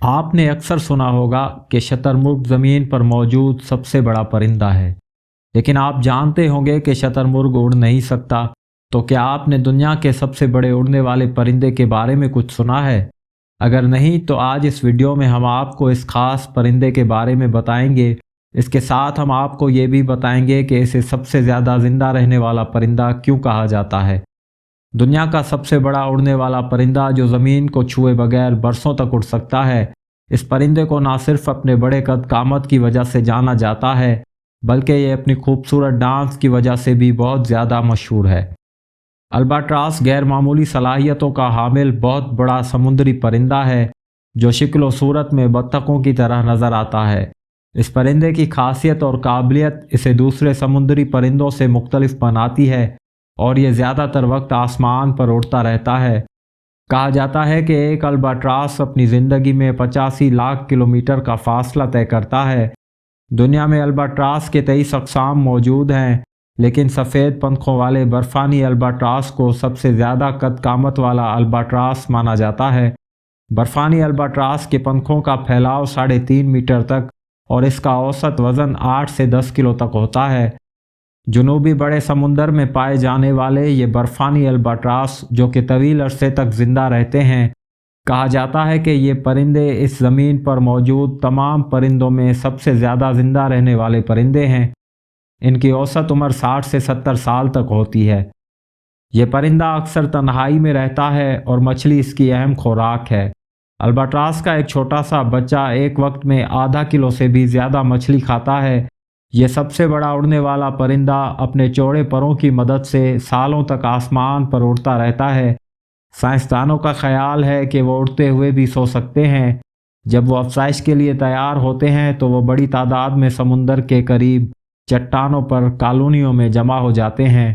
آپ نے اکثر سنا ہوگا کہ شتر مرغ زمین پر موجود سب سے بڑا پرندہ ہے، لیکن آپ جانتے ہوں گے کہ شتر مرغ اڑ نہیں سکتا۔ تو کیا آپ نے دنیا کے سب سے بڑے اڑنے والے پرندے کے بارے میں کچھ سنا ہے؟ اگر نہیں تو آج اس ویڈیو میں ہم آپ کو اس خاص پرندے کے بارے میں بتائیں گے۔ اس کے ساتھ ہم آپ کو یہ بھی بتائیں گے کہ اسے سب سے زیادہ زندہ رہنے والا پرندہ کیوں کہا جاتا ہے۔ دنیا کا سب سے بڑا اڑنے والا پرندہ جو زمین کو چھوئے بغیر برسوں تک اڑ سکتا ہے، اس پرندے کو نہ صرف اپنے بڑے قد قامت کی وجہ سے جانا جاتا ہے، بلکہ یہ اپنی خوبصورت ڈانس کی وجہ سے بھی بہت زیادہ مشہور ہے۔ الباٹراس غیر معمولی صلاحیتوں کا حامل بہت بڑا سمندری پرندہ ہے جو شکل و صورت میں بطخوں کی طرح نظر آتا ہے۔ اس پرندے کی خاصیت اور قابلیت اسے دوسرے سمندری پرندوں سے مختلف بناتی ہے اور یہ زیادہ تر وقت آسمان پر اڑتا رہتا ہے۔ کہا جاتا ہے کہ ایک الباٹراس اپنی زندگی میں 85 لاکھ کلومیٹر کا فاصلہ طے کرتا ہے۔ دنیا میں الباٹراس کے 23 اقسام موجود ہیں، لیکن سفید پنکھوں والے برفانی الباٹراس کو سب سے زیادہ قد قامت والا الباٹراس مانا جاتا ہے۔ برفانی الباٹراس کے پنکھوں کا پھیلاؤ 3.5 میٹر تک اور اس کا اوسط وزن 8 سے 10 کلو تک ہوتا ہے۔ جنوبی بڑے سمندر میں پائے جانے والے یہ برفانی الباٹراس جو کہ طویل عرصے تک زندہ رہتے ہیں، کہا جاتا ہے کہ یہ پرندے اس زمین پر موجود تمام پرندوں میں سب سے زیادہ زندہ رہنے والے پرندے ہیں۔ ان کی اوسط عمر 60 سے 70 سال تک ہوتی ہے۔ یہ پرندہ اکثر تنہائی میں رہتا ہے اور مچھلی اس کی اہم خوراک ہے۔ الباٹراس کا ایک چھوٹا سا بچہ ایک وقت میں آدھا کلو سے بھی زیادہ مچھلی کھاتا ہے۔ یہ سب سے بڑا اڑنے والا پرندہ اپنے چوڑے پروں کی مدد سے سالوں تک آسمان پر اڑتا رہتا ہے۔ سائنسدانوں کا خیال ہے کہ وہ اڑتے ہوئے بھی سو سکتے ہیں۔ جب وہ افزائش کے لیے تیار ہوتے ہیں تو وہ بڑی تعداد میں سمندر کے قریب چٹانوں پر کالونیوں میں جمع ہو جاتے ہیں۔